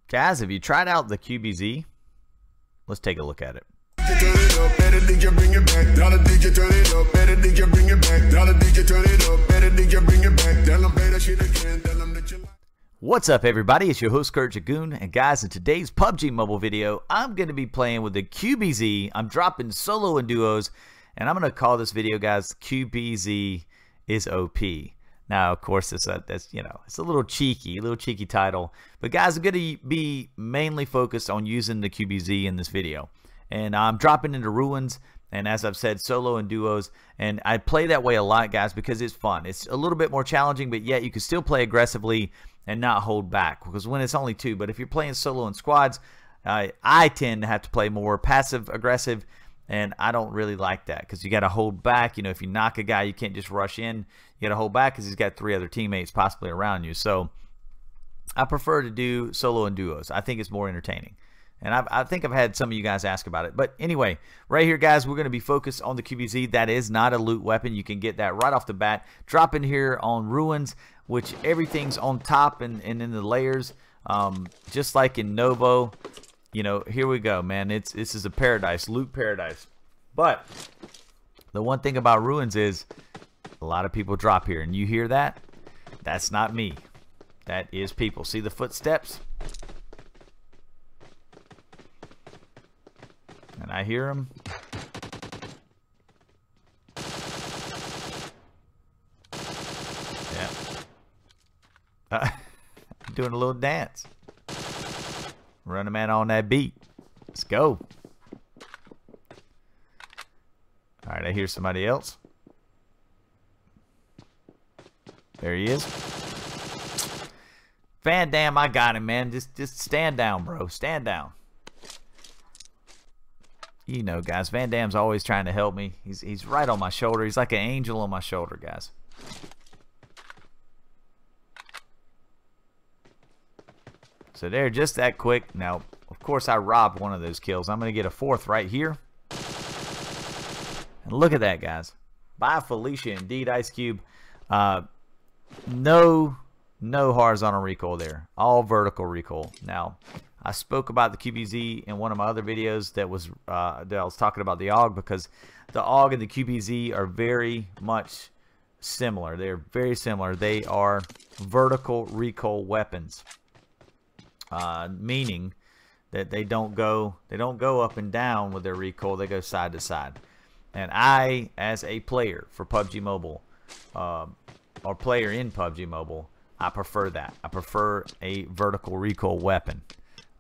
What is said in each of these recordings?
Guys, have you tried out the QBZ? Let's take a look at it. What's up, everybody? It's your host, Clericdragoon, and guys, in today's PUBG Mobile video, I'm going to be playing with the QBZ. I'm dropping solo and duos, and I'm going to call this video, guys, QBZ is OP. Now, of course, it's a little cheeky title. But guys, I'm going to be mainly focused on using the QBZ in this video. And I'm dropping into ruins, and as I've said, solo and duos. And I play that way a lot, guys, because it's fun. It's a little bit more challenging, but yet you can still play aggressively and not hold back. Because when it's only two, but if you're playing solo and squads, I tend to have to play more passive-aggressive. And I don't really like that because you got to hold back. You know, if you knock a guy, you can't just rush in. You got to hold back because he's got 3 other teammates possibly around you. So I prefer to do solo and duos. I think it's more entertaining. And I think I've had some of you guys ask about it. But anyway, right here, guys, we're going to be focused on the QBZ. That is not a loot weapon. You can get that right off the bat. Drop in here on ruins, which everything's on top and in the layers, just like in Novo. You know, here we go, man. This is a paradise, loot paradise. But the one thing about ruins is a lot of people drop here, and you hear that? That's not me. That is people. See the footsteps? And I hear them. Yeah. Doing a little dance. Running man on that beat. Let's go. Alright, I hear somebody else. There he is. Van Dam, I got him, man. Just stand down, bro. Stand down. You know, guys, Van Dam's always trying to help me. He's right on my shoulder. He's like an angel on my shoulder, guys. So they're just that quick. Now, of course, I robbed one of those kills. I'm going to get a 4th right here. And look at that, guys. Bye, Felicia. Indeed, Ice Cube. No horizontal recoil there. All vertical recoil. Now, I spoke about the QBZ in one of my other videos that I was talking about the AUG, because the AUG and the QBZ are very much similar. They're very similar. They are vertical recoil weapons. Meaning that they don't go up and down with their recoil. They go side to side. And I, as a player for PUBG Mobile, or player in PUBG Mobile, I prefer that. I prefer a vertical recoil weapon.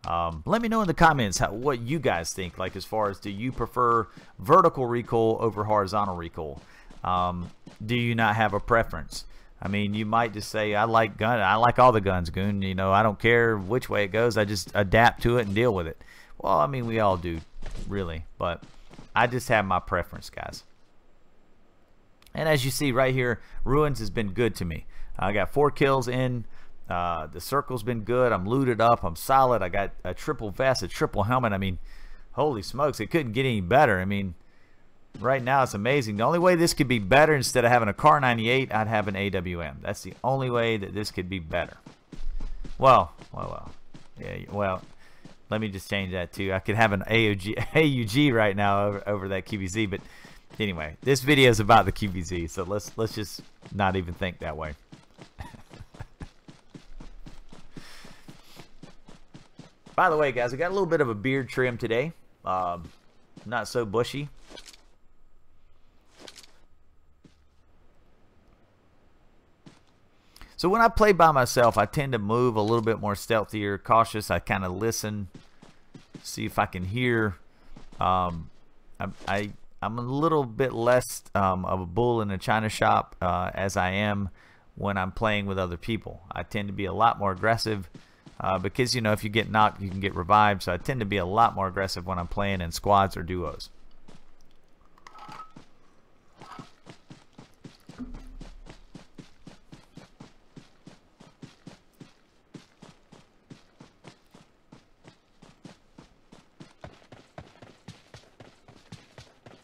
Let me know in the comments what you guys think. Like, as far as, do you prefer vertical recoil over horizontal recoil? Do you not have a preference? I mean, you might just say, I like all the guns, Goon. You know, I don't care which way it goes. I just adapt to it and deal with it. Well, I mean, we all do, really. But I just have my preference, guys. And as you see right here, Ruins has been good to me. I got 4 kills in. The circle's been good. I'm looted up. I'm solid. I got a triple vest, a triple helmet. I mean, holy smokes, it couldn't get any better. I mean, right now it's amazing. The only way this could be better, instead of having a Car 98, I'd have an AWM. That's the only way that this could be better. Well. Yeah, well, let me just change that too. I could have an AUG right now over that QBZ, but anyway, this video is about the QBZ, so let's just not even think that way. By the way, guys, I got a little bit of a beard trim today. Not so bushy. So when I play by myself, I tend to move a little bit more stealthier, cautious. I kind of listen, see if I can hear. I'm a little bit less of a bull in a china shop as I am when I'm playing with other people. I tend to be a lot more aggressive because, you know, if you get knocked, you can get revived. So I tend to be a lot more aggressive when I'm playing in squads or duos.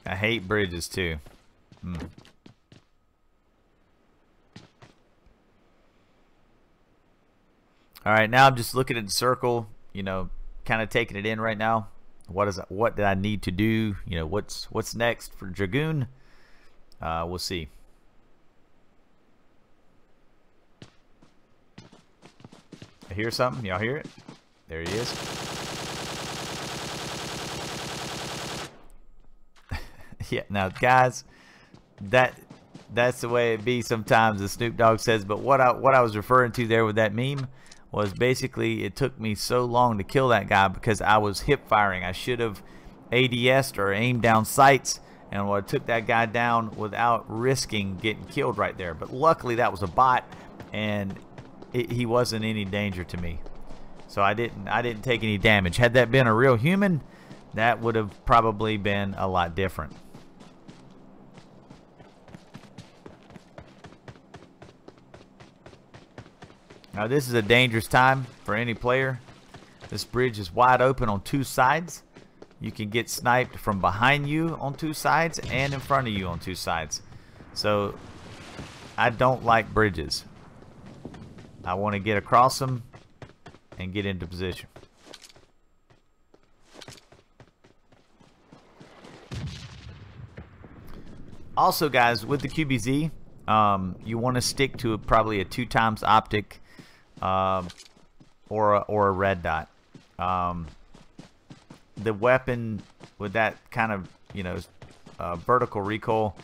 I hate bridges too. Alright, now I'm just looking at the circle. you know, kind of taking it in right now. What did I need to do? You know, what's next for Dragoon? We'll see. I hear something. Y'all hear it? There he is. Yeah. Now, guys, that's the way it be sometimes, as Snoop Dogg says. But what I was referring to there with that meme was basically it took me so long to kill that guy because I was hip firing. I should have ADS'd or aimed down sights, and I took that guy down without risking getting killed right there. But luckily that was a bot, and he wasn't any danger to me, so I didn't take any damage. Had that been a real human, that would have probably been a lot different. Now this is a dangerous time for any player. This bridge is wide open on two sides. You can get sniped from behind you on two sides and in front of you on two sides. So I don't like bridges. I want to get across them and get into position. Also, guys, with the QBZ, you want to stick to probably a 2x optic or a red dot. The weapon with that kind of, you know, vertical recoil,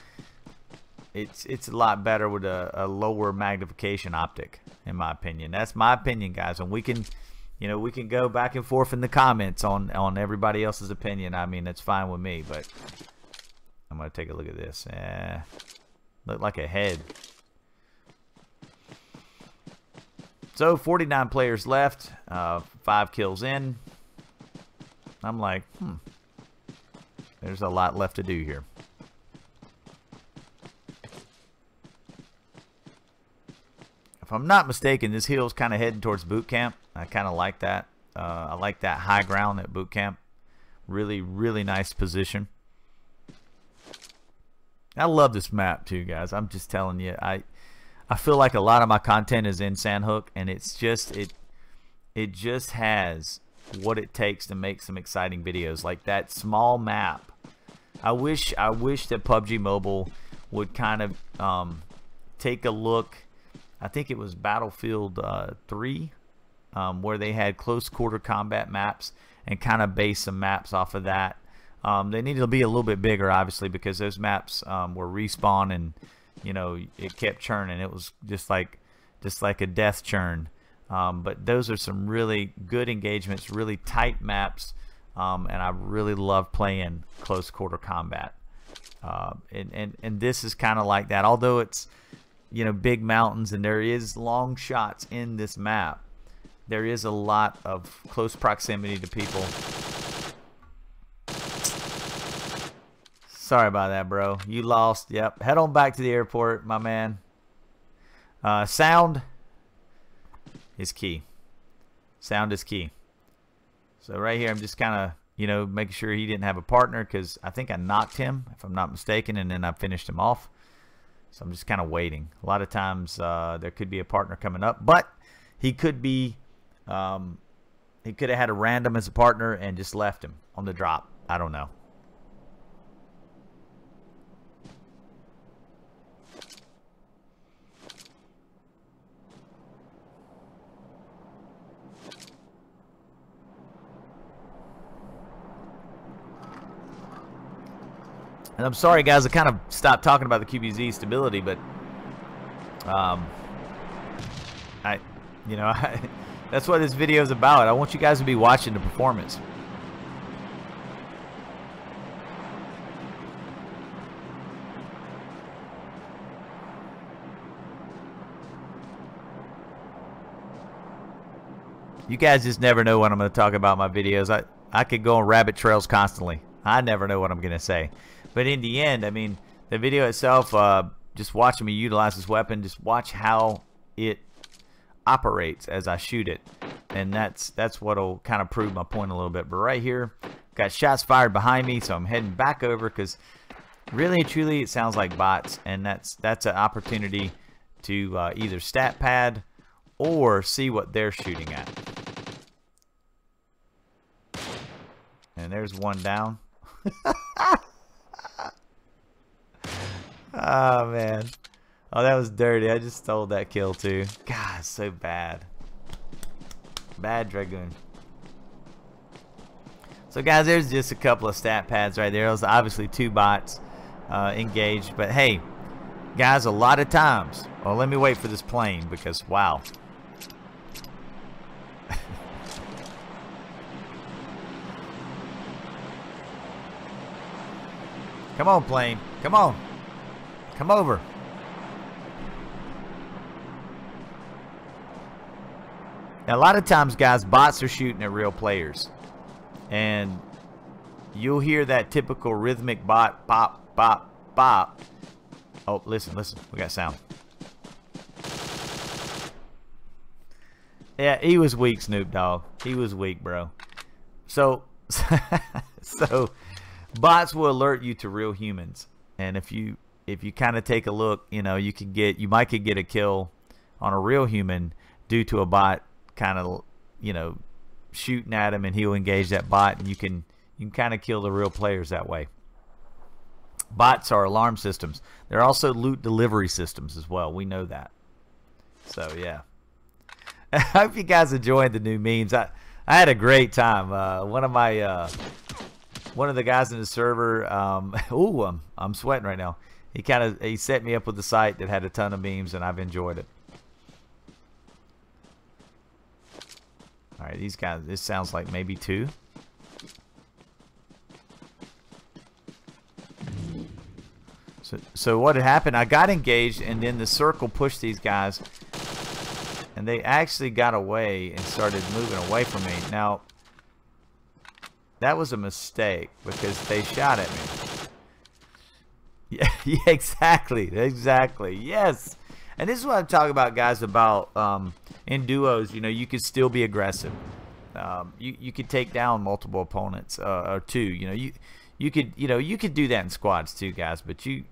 it's a lot better with a lower magnification optic, in my opinion. That's my opinion, guys, and we can, you know, we can go back and forth in the comments on everybody else's opinion. I mean, it's fine with me, but I'm gonna take a look at this. Look like a head. So 49 players left, 5 kills in. I'm like, there's a lot left to do here. If I'm not mistaken, this hill's kind of heading towards boot camp. I kind of like that. I like that high ground at boot camp. Really, really nice position. I love this map too, guys. I'm just telling you, I feel like a lot of my content is in Sandhook, and it's just it just has what it takes to make some exciting videos. Like that small map. I wish that Pubg Mobile would kind of take a look. I think it was Battlefield 3, where they had close quarter combat maps, and kind of base some maps off of that. They needed to be a little bit bigger, obviously, because those maps were respawn, and you know, it kept churning. It was just like a death churn. But those are some really good engagements, really tight maps, and I really love playing close quarter combat. And this is kind of like that. Although it's, you know, big mountains and there is long shots in this map, there is a lot of close proximity to people. Sorry about that, bro. You lost. Yep. Head on back to the airport, my man. Sound is key. Sound is key. So right here, I'm just kind of, you know, making sure he didn't have a partner, because I think I knocked him, if I'm not mistaken, and then I finished him off. So I'm just kind of waiting. A lot of times there could be a partner coming up, but he could be, he could have had a random as a partner and just left him on the drop. I don't know. And I'm sorry, guys, I kind of stopped talking about the QBZ stability, but that's what this video is about. I want you guys to be watching the performance. You guys just never know what I'm going to talk about in my videos. I could go on rabbit trails constantly. I never know what I'm going to say. But in the end, I mean, the video itself, just watching me utilize this weapon, just watch how it operates as I shoot it. And that's what'll kind of prove my point a little bit. But right here, got shots fired behind me, so I'm heading back over, because really and truly it sounds like bots. And that's an opportunity to either stat pad or see what they're shooting at. And there's one down. Oh, man. Oh, that was dirty. I just stole that kill, too. God, so bad. Bad Dragoon. So, guys, there's just a couple of stat pads right there. There's obviously 2 bots engaged. But, hey, guys, a lot of times. Well, let me wait for this plane because, wow. Come on, plane. Come on. Come over. Now, a lot of times, guys, bots are shooting at real players. And you'll hear that typical rhythmic bot, bop, bop, bop. Oh, listen, listen. We got sound. Yeah, he was weak, Snoop Dogg. He was weak, bro. So, so bots will alert you to real humans. And if you kind of take a look, you know, you might get a kill on a real human due to a bot kind of, you know, shooting at him, and he'll engage that bot, and you can kind of kill the real players that way. Bots are alarm systems. They're also loot delivery systems as well. We know that. So yeah. I hope you guys enjoyed the new memes. I had a great time. One of the guys in the server, ooh, I'm sweating right now. He set me up with the site that had a ton of memes, and I've enjoyed it. All right, these guys, this sounds like maybe 2. So what had happened, I got engaged, and then the circle pushed these guys, and they actually got away and started moving away from me. Now, that was a mistake because they shot at me. Yeah, exactly, yes. And this is what I'm talking about, guys, about in duos, you know, you could still be aggressive. You could take down multiple opponents, or 2. You know, you could do that in squads too, guys. But you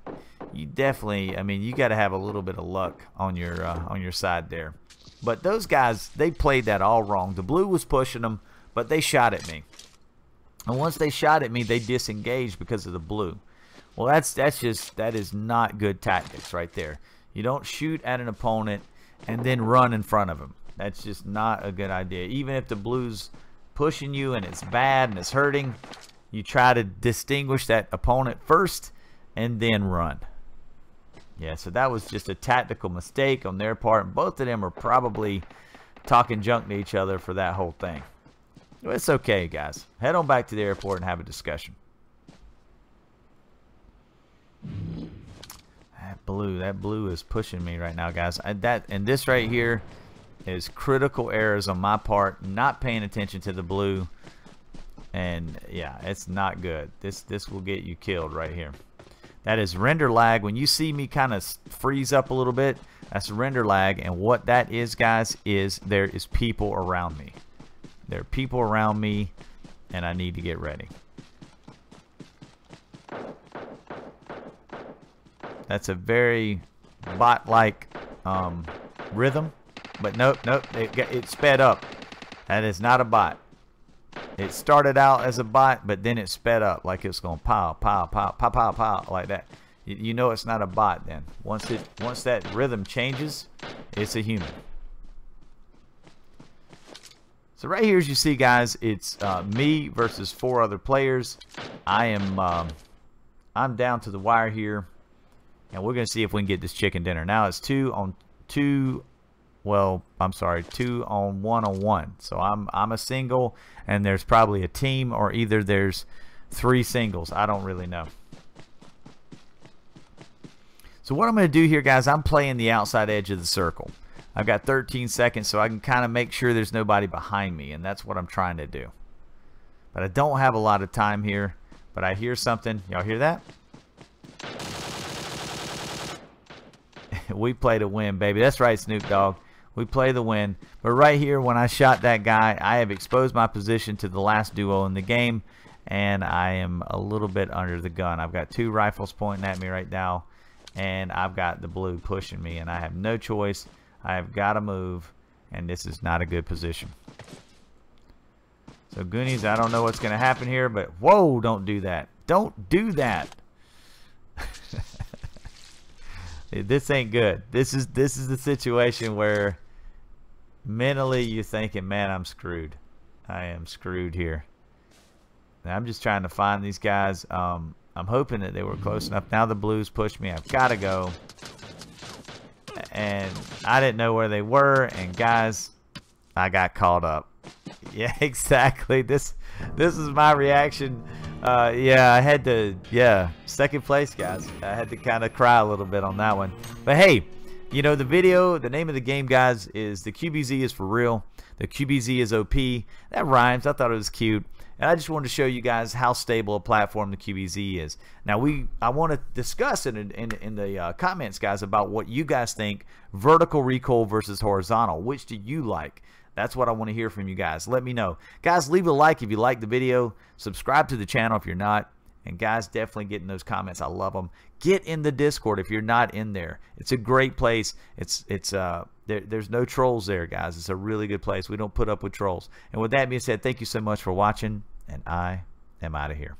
definitely, I mean, you got to have a little bit of luck on your side there. But those guys, they played that all wrong. The blue was pushing them, but they shot at me. And once they shot at me, they disengaged because of the blue. Well, that is not good tactics right there. You don't shoot at an opponent and then run in front of him. That's just not a good idea. Even if the blue's pushing you and it's bad and it's hurting, you try to distinguish that opponent first and then run. Yeah, so that was just a tactical mistake on their part. Both of them are probably talking junk to each other for that whole thing. It's okay, guys. Head on back to the airport and have a discussion. That blue is pushing me right now, guys. And this right here is critical errors on my part, not paying attention to the blue. And yeah, it's not good. This will get you killed right here. That is render lag. When you see me kind of freeze up a little bit, that's render lag. And what that is, guys, is there is people around me. There are people around me, and I need to get ready. That's a very bot-like rhythm, but nope, it sped up. That is not a bot. It started out as a bot, but then it sped up like it's going pow, pow, pow, pow, pow, pow, like that. You know it's not a bot then. Once that rhythm changes, it's a human. So right here, as you see, guys, it's me versus 4 other players. I'm down to the wire here. And we're going to see if we can get this chicken dinner. Now it's 2 on 1 on 1. So I'm a single, and there's probably a team, or either there's 3 singles. I don't really know. So what I'm going to do here, guys, I'm playing the outside edge of the circle. I've got 13 seconds, so I can kind of make sure there's nobody behind me, and that's what I'm trying to do. But I don't have a lot of time here, but I hear something. Y'all hear that? We play to win, baby. That's right, Snoop Dogg. We play the win. But right here, when I shot that guy, I have exposed my position to the last duo in the game, and I am a little bit under the gun. I've got 2 rifles pointing at me right now, and I've got the blue pushing me, and I have no choice. I have got to move, and this is not a good position. So Goonies, I don't know what's going to happen here, but whoa, don't do that. Don't do that. This ain't good. This is the situation where mentally you're thinking, man, I'm screwed. I am screwed here. And I'm just trying to find these guys. I'm hoping that they were close enough. Now the blues pushed me. I've got to go. And I didn't know where they were. And guys, I got caught up. Yeah, exactly. This is my reaction. Yeah, I had to, second place, guys. I had to kind of cry a little bit on that one. But hey, you know, the name of the game, guys, is the QBZ is for real. The QBZ is OP. That rhymes. I thought it was cute. And I just wanted to show you guys how stable a platform the QBZ is. Now, I want to discuss it in the comments, guys, about what you guys think vertical recoil versus horizontal. Which do you like? That's what I want to hear from you guys. Let me know. Guys, leave a like if you like the video. Subscribe to the channel if you're not. And guys, definitely get in those comments. I love them. Get in the Discord if you're not in there. It's a great place. There's no trolls there, guys. It's a really good place. We don't put up with trolls. And with that being said, thank you so much for watching, and I am out of here.